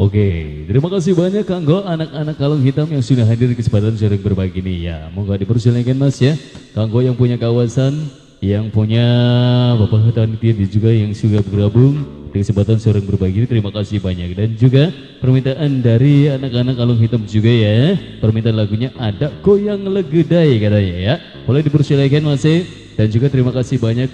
Oke, terima kasih banyak Kanggo anak-anak kalung hitam yang sudah hadir di kesempatan sharing berbagi ini ya. Moga dipersilakan Mas ya. Kanggo yang punya kawasan, yang punya Bapak Panitia dan juga yang sudah bergabung di kesempatan sharing berbagi ini, terima kasih banyak. Dan juga permintaan dari anak-anak kalung hitam juga ya. Permintaan lagunya ada goyang legedai katanya ya. Boleh dipersilakan Mas. Dan juga terima kasih banyak